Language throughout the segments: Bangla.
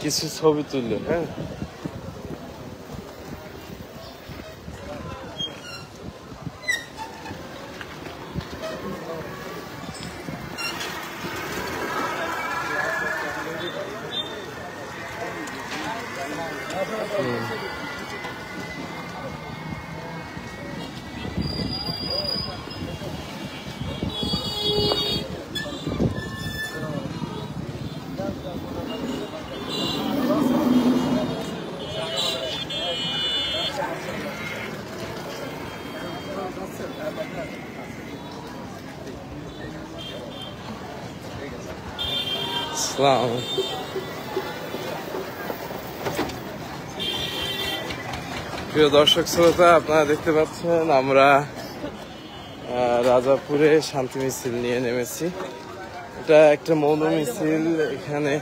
কিছু ছবি তুললেন। হ্যাঁ, প্রিয় দর্শক শ্রোতা, আপনারা দেখতে পাচ্ছেন আমরা রাজাপুরে শান্তি মিছিল নিয়ে নেমেছি। এটা একটা মৌন মিছিল। এখানে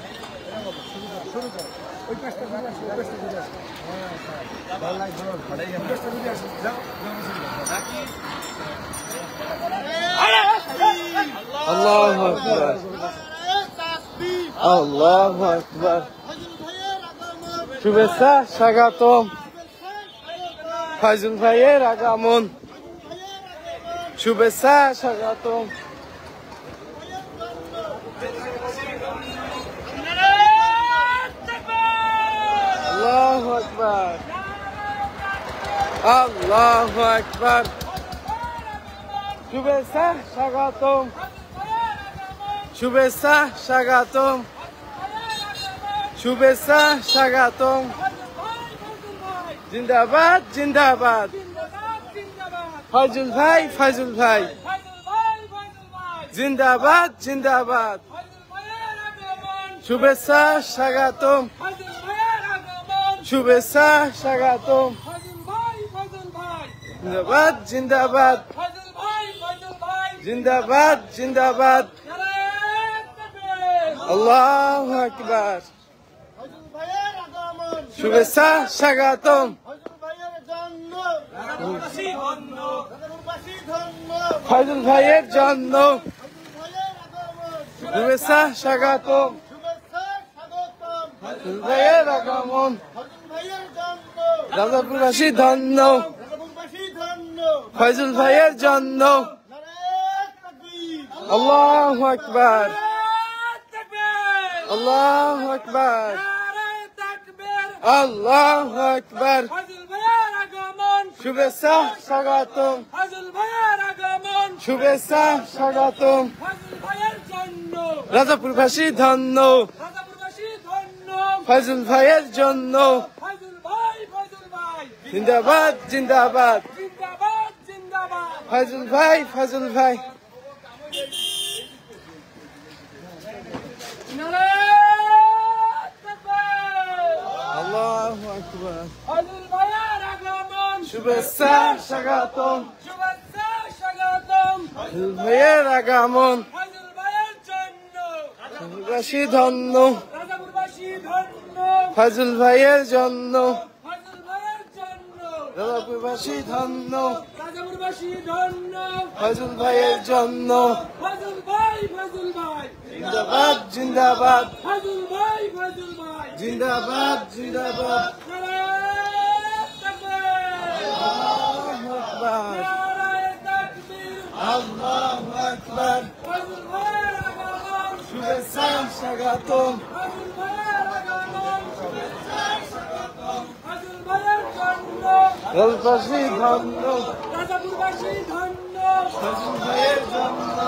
আল্লাহু আকবার, আল্লাহু আকবার। শুভেচ্ছা, স্বাগতম ফাইজুল ভাইয়ের আগমন। শুভেচ্ছা, স্বাগতম। আল্লাহু আকবার, আল্লাহু আকবার। শুভেচ্ছা, স্বাগতম, শুভেচ্ছা, স্বাগতম, শুভেচ্ছা, স্বাগতম। জিন্দাবাদ, জিন্দাবাদ। ফাইজুল ভাই, ফাইজুল ভাই, জিন্দাবাদ, জিন্দাবাদ। শুভেচ্ছা, স্বাগতম, শুভেচ্ছা, স্বাগতম। জিন্দাবাদ, জিন্দাবাদ, জিন্দাবাদ, জিন্দাবাদ। আল্লাহু আকবার। শুভেচ্ছা, স্বাগতম। ফাইজুল ভাইয়ের জন্য শুভেচ্ছা, স্বাগতম। ফাইজুল ভাইয়ের আগমন। রাজাপুরবাসী ধন্য। ফাইজুল ভাইয়ের জন্য। আল্লাহু আকবার, আল্লাহু আকবার, আল্লাহু আকবার। শুভেচ্ছা, স্বাগতম। শুভেচ্ছা, স্বাগতম। রাজাপুরবাসী ধন্য। ফাইজুল ভাইয়ের জন্য। জিন্দাবাদ, জিন্দাবাদ। ফাইজুল ভাই, ফাইজুল ভাই। আল্লাহু আকবার। শুভেচ্ছা, স্বাগতম। ফাইজুল ভাইয়ের আগমন। রাজাপুরবাসী ধন্য। ফাইজুল ভাইয়ের জন্য। রাজাপুরবাসী ধন্য। ফাইজুল ভাইয়ের জন্য। জিন্দাবাদ, জিন্দাবাদ, জিন্দাবাদ, জিন্দাবাদ। আল্লাহু আকবার, আল্লাহু আকবার। শুভেচ্ছা, স্বাগতম। রাজাপুরবাসী ধন্য। ফাইজুল ভাইয়ের জন্য।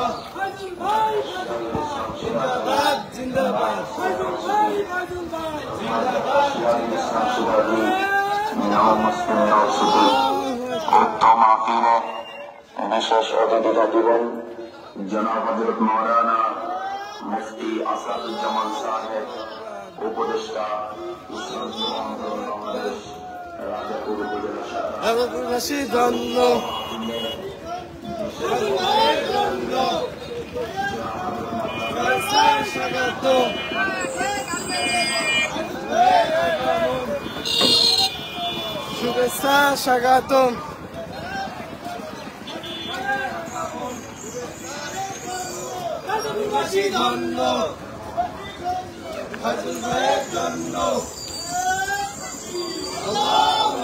জিন্দাবাদ, জিন্দাবাদ, জিন্দাবাদ, উত্তম আকিরে বিশেষ অতিথি থাকিবেন জনাব হযরত মাওলানা মুফতি আসাদুজ্জামান সাহেব, উপদেষ্টা বাংলাদেশ রাজাপুর উপজেলা শাখা। রাজাপুরবাসী ধন্য। স্বাগতম। শুভেচ্ছা, স্বাগতম। ধন্য। ফয়জুল ভাইয়ের জন্য আল্লাহু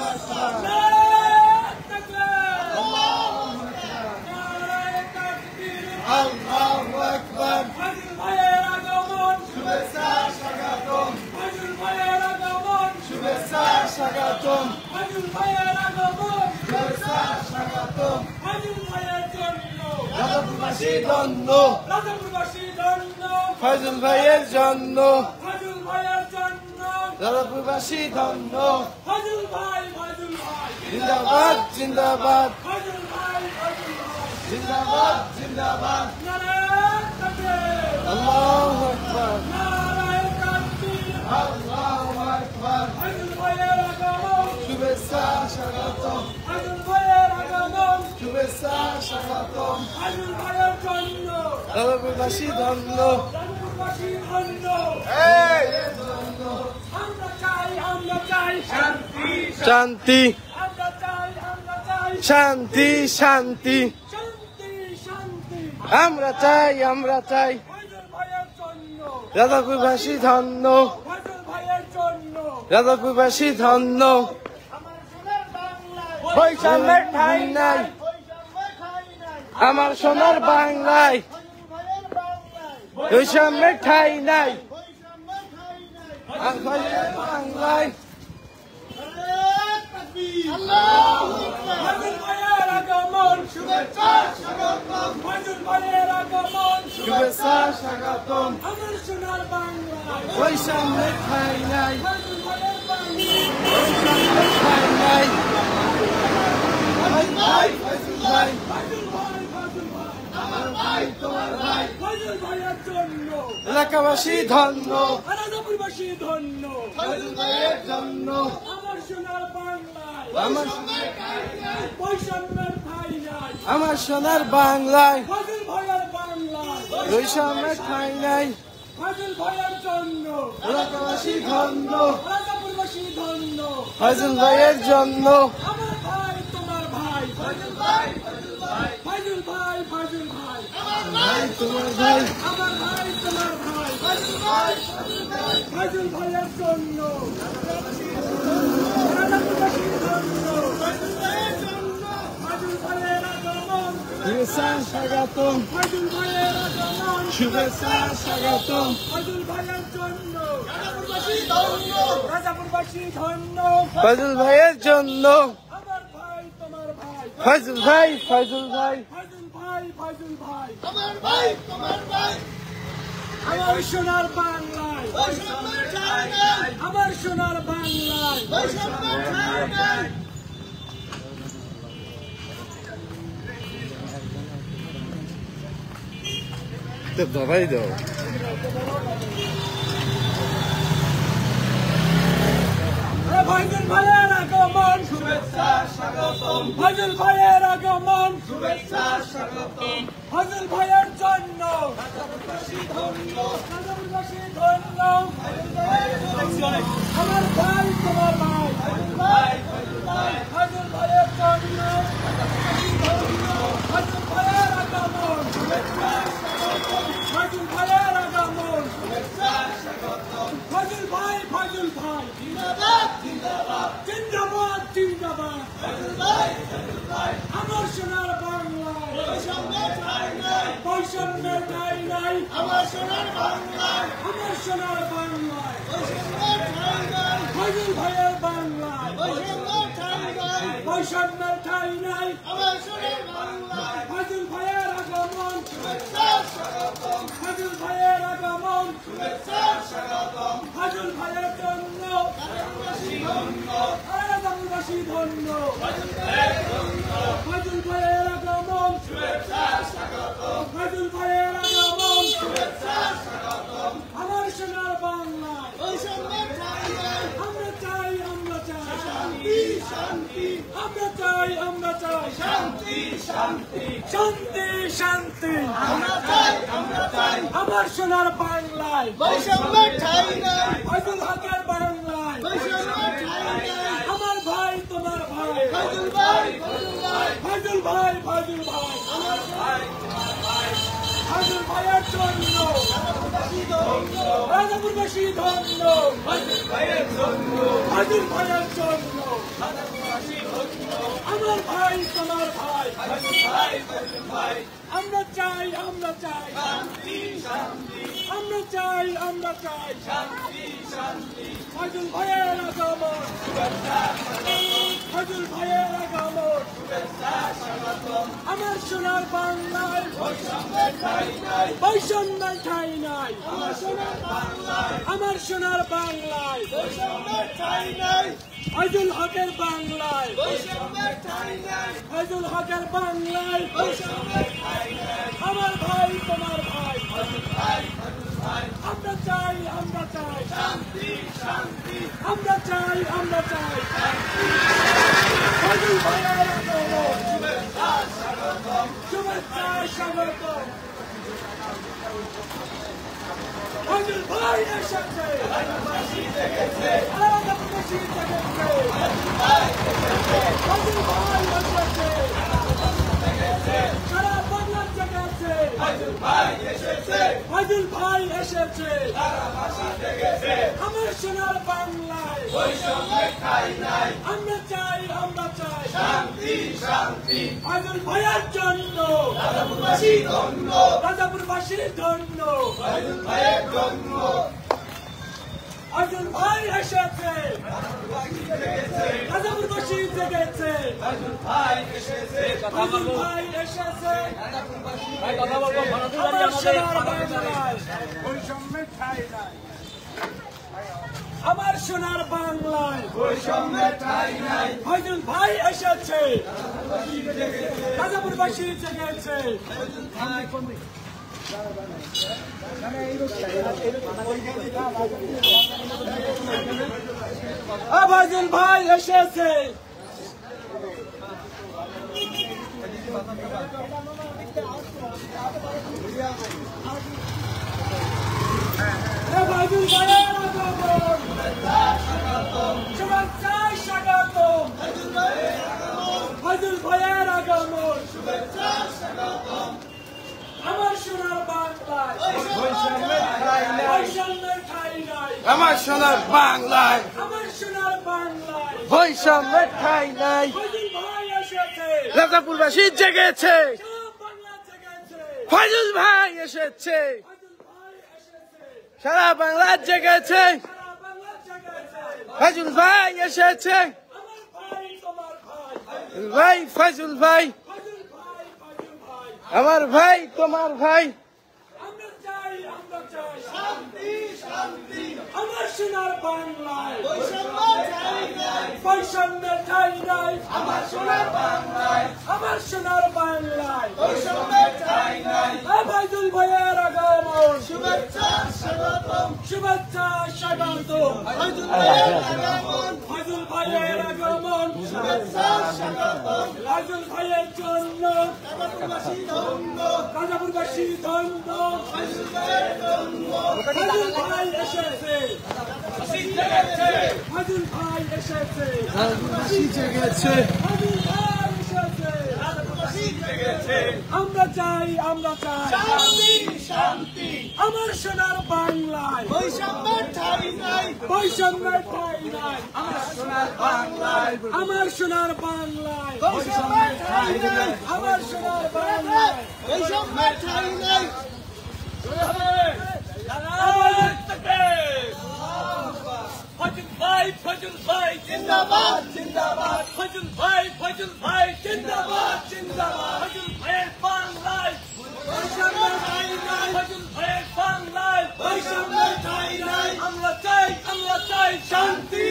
আকবার। ফয়জুল ভাইয়ের আগমন শুভেচ্ছা স্বাগতম। ফয়জুল ভাইয়ের আগমন শুভেচ্ছা স্বাগতম। ফয়জুল ভাইয়ের আগমন শুভেচ্ছা স্বাগতম। ফয়জুল ভাইয়ের জন্য রাজাপুরবাসী ধন্য। রাজাপুরবাসী ধন্য ফয়জুল ভাইয়ের জন্য। ফয়জুল ভাইয়ের জন্য রাজাপুরবাসী ধন্য। ফয়জুল ভাই ফয়জুল ভাই জিন্দাবাদ জিন্দাবাদ। ফয়জুল ভাই ফয়জুল ভাই জিন্দাবাদ জিন্দাবাদ। নারায়ে তাকবীর আল্লাহু আকবার। নারায়ে তাকবীর আল্লাহু আকবার। ফয়জুল ভাইয়ের আগমন শুভেচ্ছা স্বাগতম। ফয়জুল ভাইয়ের আগমন শুভেচ্ছা স্বাগতম। ফয়জুল ভাইয়ের জন্য রাজাপুরবাসী ধন্য। রাজাপুরবাসী ধন্য। আমরা চাই শান্তি শান্তি। আমরা চাই শান্তি শান্তি। শান্তি শান্তি আমরা চাই ফয়জুল ভাইয়ের জন্য রাজাপুরবাসী ধন্য। ফয়জুল ভাইয়ের জন্য রাজাপুরবাসী ধন্য। বৈষম্যের ঠাঁই নাই আমার সোনার বাংলায়। বৈষম্যের ঠাঁই নাই বাংলায়। ফয়জুল ভাইয়ের আগমন শুভেচ্ছা স্বাগতম। ফয়জুল ভাইয়ের আগমন শুভেচ্ছা স্বাগতম। আমার সোনার বাংলায় বৈষম্যের ঠাঁই নাই। ফয়জুল ভাইয়ের বাংলায় বৈষম্যের ঠাঁই নাই। ভাই ফয়জুল ভাই ফয়জুল ভাই ফয়জুল ভাই আমার ভাই তোমার ভাই। ফয়জুল ভাইয়ের জন্য এলাকাবাসী ধন্য। রাজাপুরবাসী ধন্য। ফয়জুল ভাইয়ের জন্য আমার সোনার বাংলায় আমার বৈষম্যের ঠাঁই নাই। আমার সোনার বাংলায় ফয়জুল ভাইয়ের বাংলায় বৈষম্যের ঠাঁই নাই। ফয়জুল ভাইয়ের জন্য এলাকাবাসী ধন্য। রাজাপুরবাসী ধন্য। ফয়জুল ভাইয়ের জন্য আমার ভাই তোমার ভাই। ফয়জুল ভাই ফয়জুল ভাই ফয়জুল ভাই ফয়জুল ভাই আমার ভাই তোমার ভাই। আমার ভাই তোমার ভাই। ফয়জুল ভাই ফয়জুল ভাই ফয়জুল ভাইয়ের জন্য রাজাপুরবাসী ধন্য। ফয়জুল ভাইয়ের জন্য ফয়জুল ভাইয়ের আগমন শুভেচ্ছা স্বাগতম। ফয়জুল ভাইয়ের আগমন শুভেচ্ছা স্বাগতম। ফয়জুল ভাইয়ের জন্য রাজাপুরবাসী ধন্য। রাজাপুরবাসী ধন্য। ফয়জুল ভাইয়ের জন্য আমার ভাই তোমার ভাই। ফয়জুল ভাই ফয়জুল ভাই ফয়জুল ভাই ফয়জুল ভাই আমার ভাই তোমার ভাই। আমার সোনার বাংলায় বৈষম্যের ঠাঁই নাই। আমার সোনার বাংলায় বৈষম্যের ঠাঁই নাই। তো দবাই দাও। ফয়জুল ভাইয়ের আগমন শুভেচ্ছা স্বাগতম। ফয়জুল ভাইয়ের আগমন শুভেচ্ছা স্বাগতম। ফয়জুল ভাইয়ের জন্য রাজাপুরবাসী ধন্য। রাজাপুরবাসী ধন্য। আমার ভাই তোমার ভাই। ফয়জুল ভাই ফয়জুল ভাই ফয়জুল ভাইয়ের জন্য ফয়জুল ভাইয়ের আগমন শুভেচ্ছা স্বাগতম। ফয়জুল ভাইয়ের আগমন শুভেচ্ছা স্বাগতম। ফয়জুল ভাই ফয়জুল ভাই জিন্দাবাদ জিন্দাবাদ জিন্দাবাদ জিন্দাবাদ। ফয়জুল ভাই ফয়জুল ভাই আমার সোনার বাংলায় বৈষম্যের ঠাঁই নাই। বৈষম্যের ঠাঁই নাই। আমার সোনার বাংলায় আমার সোনার বাংলায় বৈষম্যের ঠাঁই নাই। ফয়জুল ভাইয়ের বাংলায় বৈষম্যের ঠাঁই নাই। বৈষম্যের ঠাঁই নাই। আমার সোনার বাংলায় ফয়জুল ভাইয়ের আগমন শুভেচ্ছা স্বাগতম। ফয়জুল ভাইয়ের আগমন শুভেচ্ছা স্বাগতম। ফয়জুল ভাইয়ের জন্য রাজাপুরবাসী ধন্য। রাজাপুরবাসী ধন্য। ফয়জুল ভাইয়ের আগমন শুভেচ্ছা স্বাগতম। ফয়জুল ভাইয়ের আগমন শুভেচ্ছা স্বাগতম। আমার সোনার বাংলায় বৈষম্যের ঠাঁই নাই। আমরা চাই শান্তি শান্তি। আমরা চাই শান্তি শান্তি শান্তি শান্তি। আমরা চাই আমার সোনার বাংলায় বৈষম্যের ঠাঁই নাই। ফয়জুল হকের বাংলায় বৈষম্যের ঠাঁই নাই। আমার ভাই তোমার ভাই। ফয়জুল ভাই ফয়জুল ভাই ফয়জুল ভাই ফয়জুল ভাই আমার ভাই তোমার ভাই। ফয়জুল ভাইয়ের জন্য রাজাপুরবাসী ধন্য ফাজিল ভাইয়ের জন্য আমার ভাই তোমার ভাই আমরা চাই আমরা চাই আমরা চাই ফাজিল ভাইয়ের আগমন ফাজিল ভাইয়ের আগমন আমার সোনার বাংলায় বৈষম্যের ঠাঁই নাই আমার সোনার বাংলায় ফাজুল হকের বাংলায় ফাজুল হকের বাংলায় আমার ভাই তোমার ভাই আমরা চাই আমরা চাই আমরা চাই আমরা চাই ফাজুল ভাইয়ের আগমন শুভেচ্ছা স্বাগতম ফাজুল ভাই এসেছে রাজাপুরবাসী জেগেছে ফাজুল ভাই এসেছে সারা বাংলা জেগেছে ফাজুল ভাই এসেছে আমার সোনার বাংলায় আমরা চাই আমরা চাই ফাজুল ভাইয়ের জন্য রাজাপুরবাসীর ধন্য ফাজুল ভাই এসেছে রাজাপুরবাসী জেগেছে ফাজুল ভাই এসেছে আমার সোনার বাংলায় ফাজুল ভাই এসেছে রাজাপুরবাসী জেগেছে ফাজুল ভাই এসেছে ফাজুল ভাইয়ের আগমন শুভেচ্ছা স্বাগতম ফাজুল ভাইয়ের আগমন আমার সোনার বাংলায় বৈষম্যের ঠাঁই নাই আমার সোনার বাংলায় আমার সোনার বাংলায় বৈষম্যের ঠাঁই নাই ফাজুল ভাই এসেছে রাজাপুরবাসী জেগেছে সব বাংলা জেগেছে ফাজুল ভাই এসেছে ফাজুল ভাই এসেছে সারা বাংলা জেগেছে সারা বাংলা জেগেছে ফাজুল ভাই এসেছে আমার ভাই তোমার ভাই ভাই ফাজুল ভাই ফাজুল ভাই আমার ভাই তোমার ভাই আমরা চাই আমার সোনার বাংলায় বৈষম্যের ঠাঁই নাই আমার সোনার বাংলায় ফাজুল ভাইয়ের আগমন শুভেচ্ছা স্বাগতম ফাজুল ভাইয়ের আগমন ফাজুল ভাইয়ের জন্য রাজাপুরবাসী ধন্য ফাজুল ভাই এসেছে ফাজুল ভাই এসেছে আমরা চাই আমার সোনার বাংলায় বৈষম্যের ঠাঁই নাই আমার সোনার বাংলায় আমার সোনার বাংলায় বৈষম্যের ঠাঁই নাই ফাজুল ভাই জিন্দাবাদ ফাজুল ভাই জিন্দাবাদ ফাজুল ভাইয়ের বাংলায় বৈষম্যের ঠাঁই নাই আমরা চাই শান্তি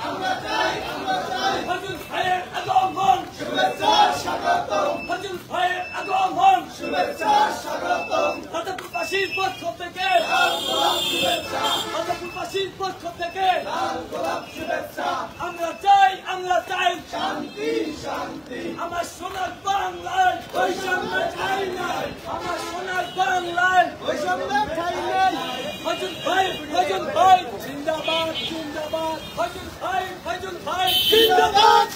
আমরা চাই ফাজুল ভাইয়ের আগমন শুভেচ্ছা স্বাগতম রাজাপুরবাসীর পক্ষ থেকে আমরা চাই শান্তি আমার সোনার বাংলায় বৈষম্যের ঠাঁই নাই আমার সোনার বাংলায় বৈষম্যের ঠাঁই নাই ফাজুল ভাই জিন্দাবাদ ফাজুল ভাই জিন্দাবাদ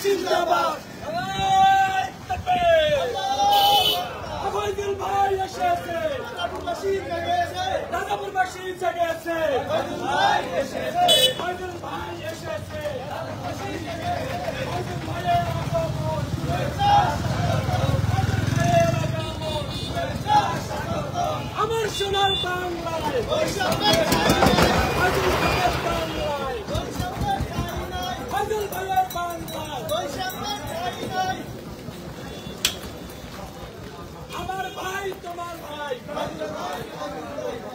ফয়জুল ভাই এসেছে, রাজাপুরবাসী জেগেছে, রাজাপুরবাসী জেগেছে, ফয়জুল ভাই এসেছে, ফয়জুল ভাই এসেছে, রাজাপুরবাসী জেগেছে, ফয়জুল ভাইয়ের আগমন, শুভেচ্ছা স্বাগতম, ফয়জুল ভাইয়ের আগমন, শুভেচ্ছা স্বাগতম। আমার সোনার বাংলায় বৈষম্যের ঠাঁই নাই, ফয়জুল ভাইয়ের বাংলায় বৈষম্যের ঠাঁই নাই, ফয়জুল ভাইয়ের বাংলায় বৈষম্যের ঠাঁই নাই। আমার ভাই তোমার ভাই,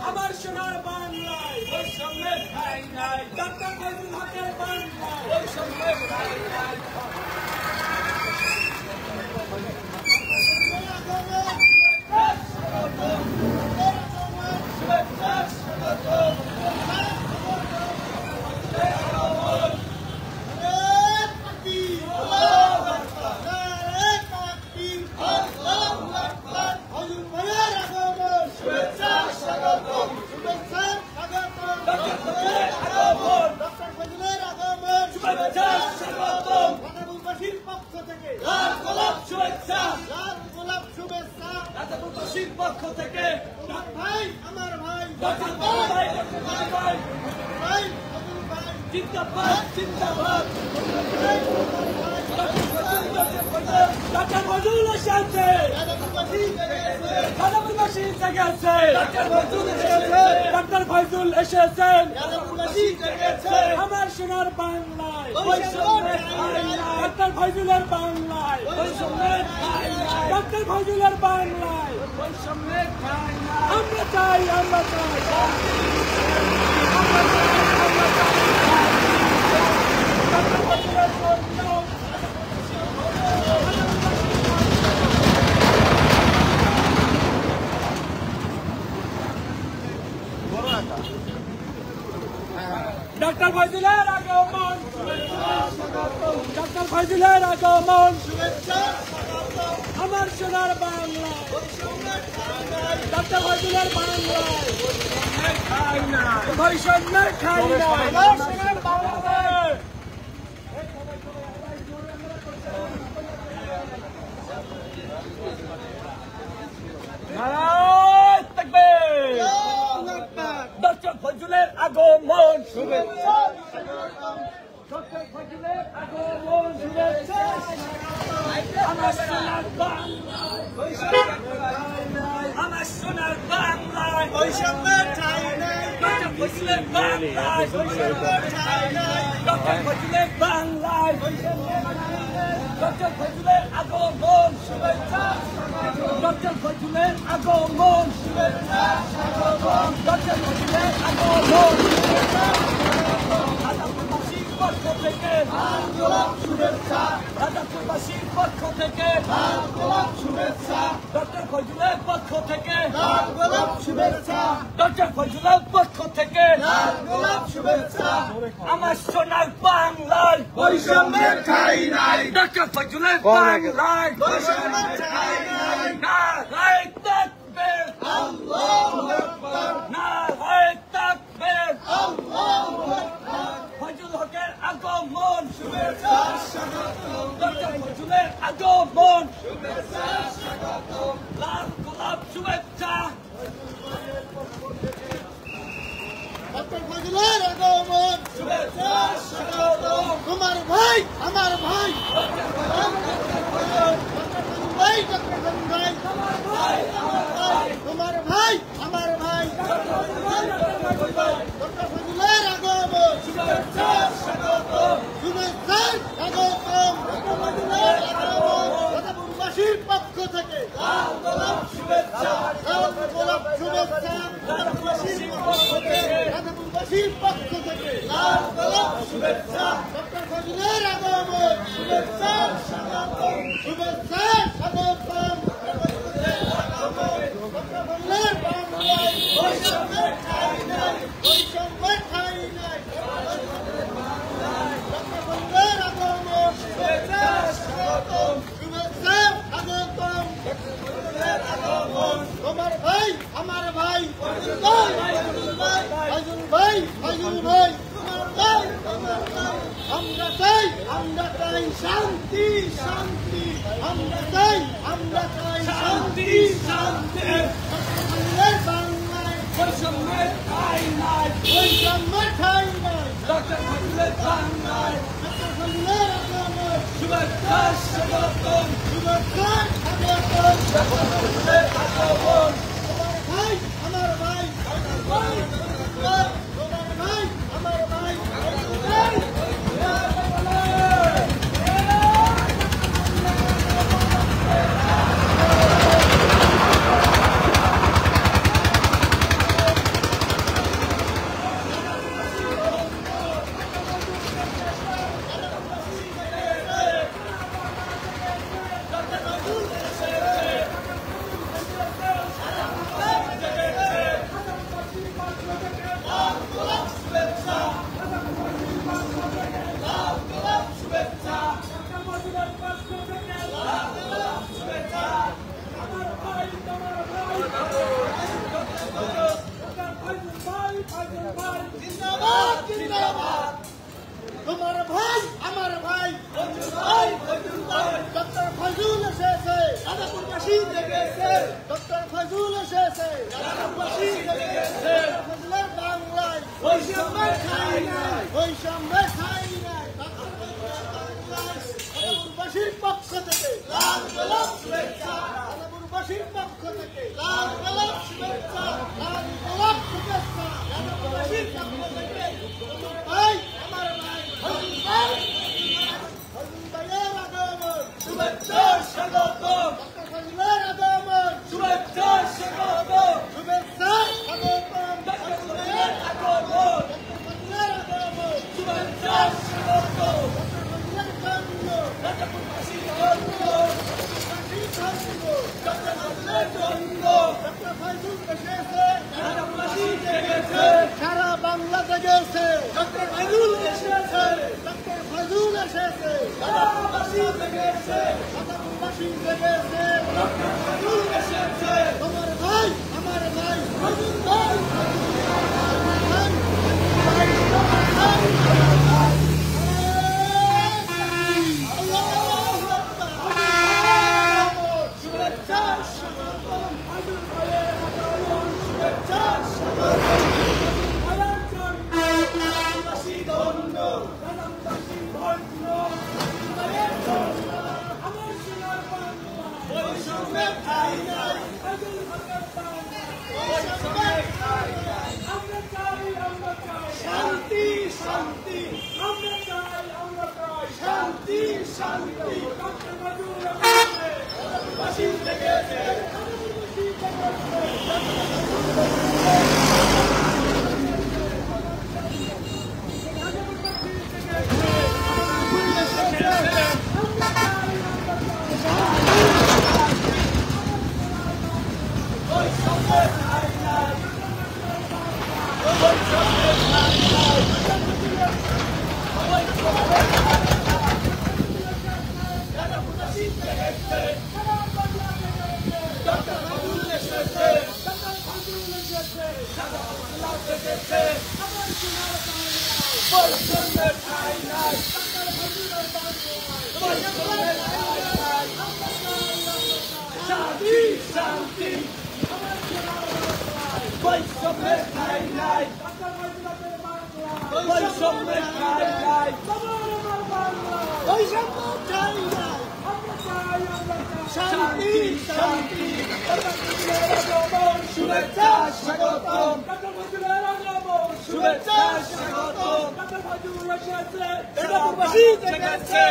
আমার সোনার বাংলায় বৈষম্যের ঠাঁই নাই, ডক্টর ফয়জুল হকের বাংলায় বৈষম্যের ঠাঁই নাই। পক্ষ থেকে ভাই আমার ভাই জিন্দাবাদ জিন্দাবাদ ডক্টর ফয়জুল এসেছে, রাজাপুরবাসী জেগেছে, ডক্টর ফয়জুল এসেছেন, আমার সোনার বাংলায় ডক্টর ফয়জুলের বাংলায় ডক্টর ফয়জুলের বাংলায় আমরা চাই আমরা চাই ডক্টর ফয়জুলের জন্য ডক্টর ফয়জুলের আগমন, ডক্টর ফয়জুলের আগমন, আমার সোনার বাংলা ডক্টর ফয়জুলের বাংলায় বৈষম্যের ঠাঁই নাই, আমার সোনার বাংলায় নারায়ে তাকবীর, ডক্টর ফয়জুলের আগমন, শুভেচ্ছা ডক্টর ফয়জুলের আগমন, শুভেচ্ছা আমার সোনার বাংলায় আমার সোনার বাংলায় বৈষম্যের ঠাঁই নাই, ডক্টর ফয়জুলের বাংলায় বৈষম্যের ঠাঁই নাই, ডক্টর ফয়জুলের বাংলায় ডক্টর ফয়জুলের আগমন, শুভেচ্ছা ডক্টর ফয়জুলের আগমন, শুভেচ্ছা ডক্টর ফয়জুলের আগমন, রাজাপুরবাসীর পক্ষ থেকে শুভেচ্ছা, রাজাপুরবাসীর পক্ষ থেকে শুভেচ্ছা, ডক্টর ফয়জুলের পক্ষ থেকে শুভেচ্ছা, ডক্টর ফয়জুলের পক্ষ থেকে শুভেচ্ছা, আমার সোনার বাংলায় বৈষম্যের ঠাঁই নাই, ডক্টর ফয়জুলের বাংলায় বৈষম্যের ঠাঁই নাই, নারায়ে তাকবীর, আল্লাহু আকবার, নারায়ে তাকবীর, আল্লাহু আকবার, ফয়জুল হকের আগমন, শুভেচ্ছা স্বাগতম, ডক্টর ফয়জুলের আগমন, শুভেচ্ছা স্বাগতম, লাল গোলাপ শুভেচ্ছা, ডক্টর ফয়জুলের আগমন, শুভেচ্ছা স্বাগতম, তোমার ভাই আমার ভাই ডক্টর ভাই ডক্টর ভাই তোমার ভাই আমার ভাই তোমার ভাই আমার ভাই ডক্টর ফয়জুলের আগমন, শুভেচ্ছা স্বাগতম, শুভেচ্ছা স্বাগতম, ডক্টর ফয়জুলের আগমন, রাজাপুরবাসীর পক্ষ থেকে লাল গোলাপ শুভেচ্ছা, লাল গোলাপ শুভেচ্ছা, রাজাপুরবাসীর পক্ষ থেকে রাজাপুরবাসীর পক্ষ থেকে লাল গোলাপ শুভেচ্ছা, ডক্টর ফয়জুলের আগমন, শুভেচ্ছা স্বাগতম, শুভেচ্ছা স্বাগতম, ডক্টর ফয়জুলের বাংলায় বৈষম্যের ঠাঁই নাই, বৈষম্যের ঠাঁই নাই, ডক্টর ফয়জুলের আগমন, শুভেচ্ছা স্বাগতম, শুভেচ্ছা স্বাগতম, ডক্টর ফয়জুলের আগমন, তোমার ভাই আমার ভাই ফয়জুল ভাই ফয়জুল ভাই ফয়জুল ভাই ফয়জুল ভাই তোমার ভাই আমার ভাই, আমরা চাই আমরা চাই শান্তি শান্তি আমরা চাই শান্তি শান্তি বাংলায় বৈষম্যের ঠাঁই নাই বৈষম্যের ঠাঁই নাই ডক্টর ফজলের বাংলায় ফজলের আগমন শুভেচ্ছা স্বাগতম শুভেচ্ছা স্বাগতম ডক্টর ফজলের আগমন ভাই আমার ভাই ভাই আমার ভাই আমার ভাই ডক্টর ফজল এসেছে রাধাপুরবাসী জেগেছে ডক্টর ফজল এসেছে রাধাপুরবাসী জেগেছে ফজলের বাংলায় বৈষম্যের ঠাঁই নাই বৈষম্যের ঠাঁই নাই রাধাপুরবাসীর পক্ষ থেকে লাল গোলাপ শুভেচ্ছা রাধাপুরবাসীর পক্ষ থেকে লাল গোলাপ শুভেচ্ছা লাল গোলাপ শুভেচ্ছা রাধাপুরবাসীর পক্ষ থেকে ভাই আমার ভাই শুভেচ্ছা স্বাগতম ডক্টর ফজলের আগমন শুভেচ্ছা স্বাগতম শুভেচ্ছা স্বাগতম ডক্টর ফজলের আগমন ফজলের আগমন শুভেচ্ছা স্বাগতম ফজলের জন্ম রাধাপুরবাসী জন্ম ডক্টর ফজলের জন্ম ডক্টর ফজল এসেছে রাধাপুরবাসী জেগেছে সারা বাংলা জেগেছে ডক্টর ফজল এসেছে ডক্টর ফজল এসেছে রাধাপুরবাসী জেগেছে রাধাপুরবাসী জেগেছে ডক্টর ফজল এসেছে আমার ভাই ফজল ভাই শুভেচ্ছা স্বাগতম শুভেচ্ছা স্বাগতম রাধাপুরবাসী ধন্য রাধাপুরবাসী ধন্য আমার সোনার বাংলা বৈষম্যের ঠাঁই নাই বৈষম্যের ঠাঁই নাই আমরা চাই শান্তি শান্তি আমরা চাই শান্তি শান্তি ডক্টর ফজল এসেছে রাধাপুরবাসী জেগেছে বৈষম্যের ঠাঁই নাই বৈষম্যের ঠাঁই নাই বৈষম্যের ঠাঁই নাই শান্তি শান্তি শুভেচ্ছা স্বাগতম শুভেচ্ছা স্বাগতম রাধাপুরবাসী জেগেছে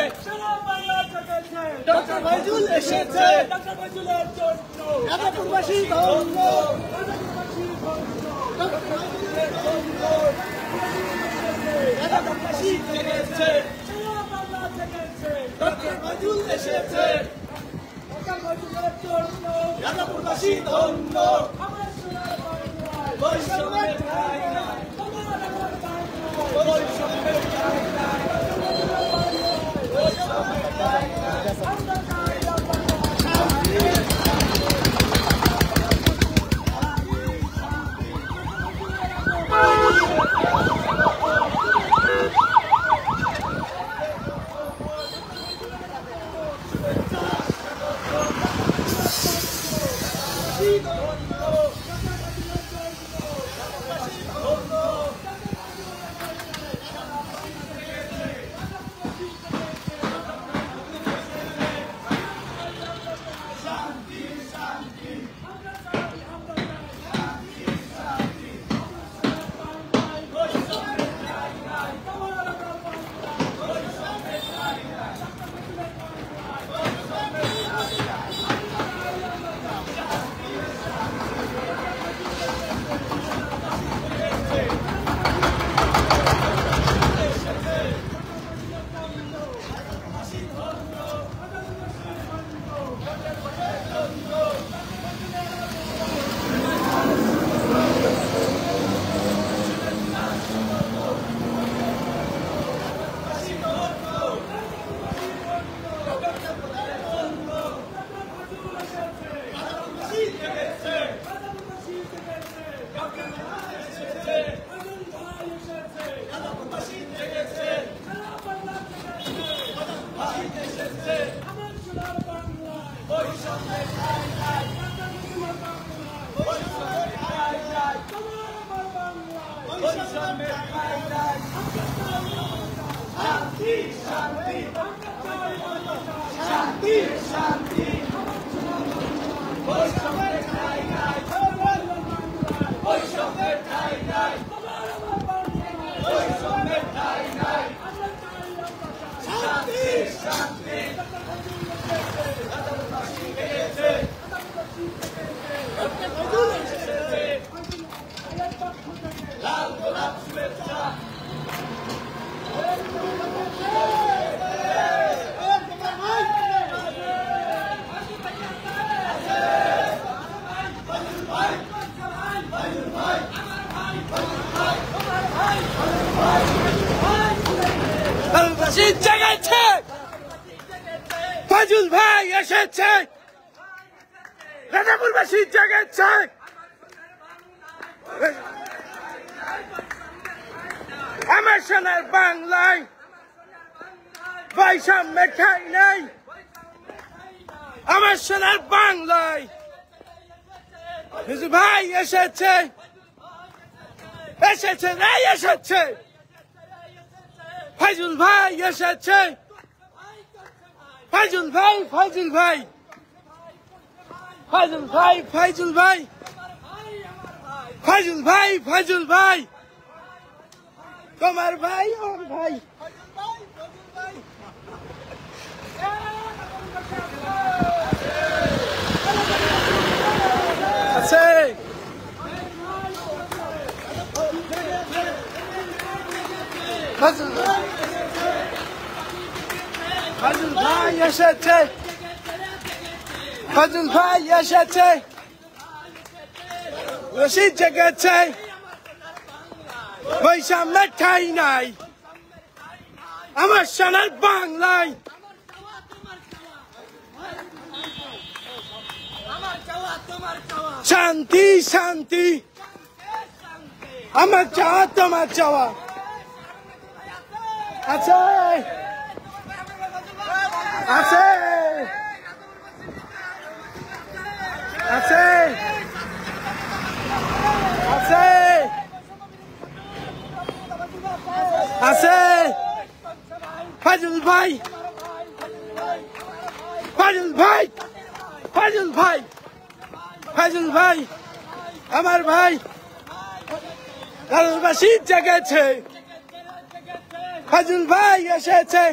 ডক্টর ফজল এসেছে রাধাপুরবাসী ধন্য রাধাপুরবাসী জেগেছে ডক্টর ফজল এসেছে রাধাপুরবাসী ধন্য বৈষম্যের ঠাঁই নাই বৈষম্যের ঠাঁই নাই বৈষম্যের ঠাঁই নাই জেগেছে, ফাজুল ভাই এসেছে, রাজাপুরবাসী জেগেছে। আমার সোনার বাংলায় বৈষম্যে ঠাঁই নাই, আমার সোনার বাংলায় ফাজুল ভাই এসেছে, এসেছে রে এসেছে, ফাজুল ভাই এসেছে, ফাজুল ভাই, ফাজুল ভাই, ফাজুল ভাই, ফাজুল ভাই, ফাজুল ভাই, ফাজুল ভাই, তোমার ভাই আমার ভাই। আছে ফাজুল ভাই, ফাজুল ভাই এসেছে, ফাজুল ভাই এসেছে, রশিদ জেগেছে, বৈষম্যে ঠাঁই নাই, আমার সোনার বাংলায়। শান্তি শান্তি, আমার চাওয়া তোমার চাওয়া। আছে আছে আছে আছে আছে, ফাজুল ভাই, ফাজুল ভাই, ফাজুল ভাই, ফাজুল ভাই, আমার ভাই। রাজাপুরবাসী জেগেছে, ফাজুল ভাই এসেছে,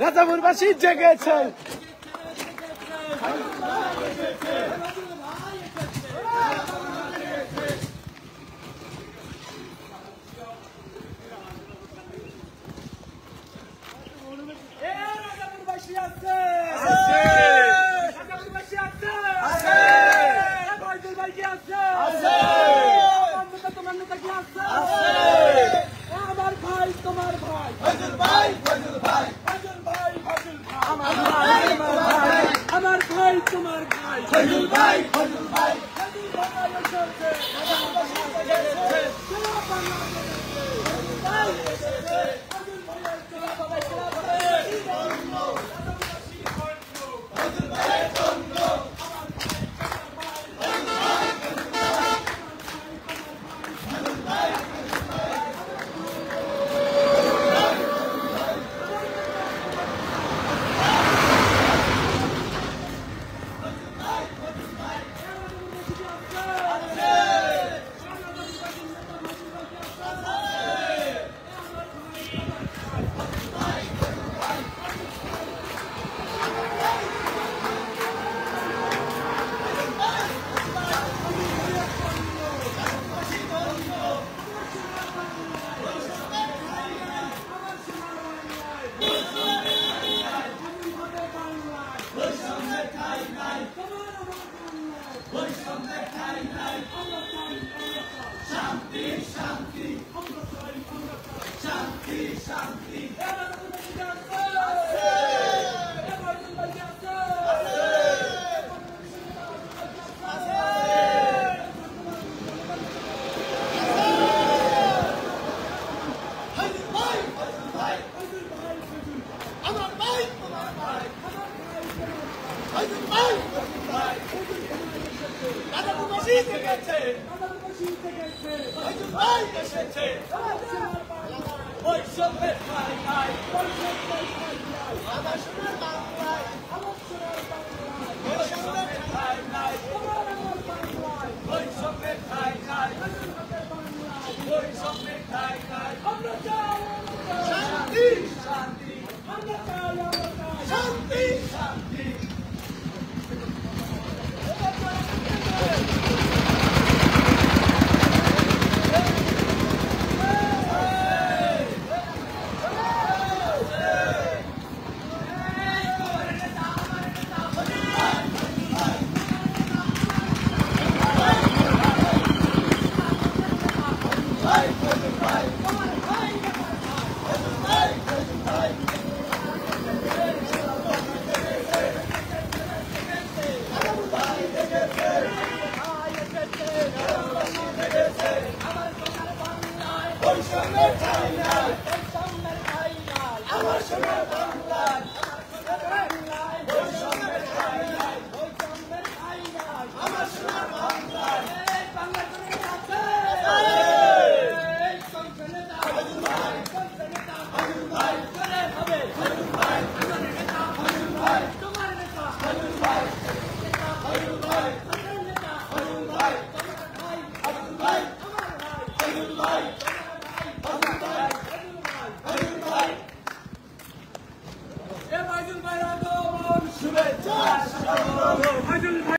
রাজাপুরবাসী জেগেছে। আমার ভাই তোমার ভাই, ফাজুল ভাই, ফাজুল ভাই, ফাজুল ভাই, ফাজুল ভাই, আমার ভাই তোমার ভাই, ফাজুল ভাই। ভাই এসেছে বৈষম্যের ঠাঁই নাই আমার সোনার বাংলায় বৈষম্যের ঠাঁই নাই বৈষম্যের ঠাঁই নাই বৈষম্যের ঠাঁই নাই আমরা চাই শান্তি শান্তি আমরা চাই শান্তি শান্তি বৈষম্যের ঠাঁই নাই আমার সোনার বাংলায়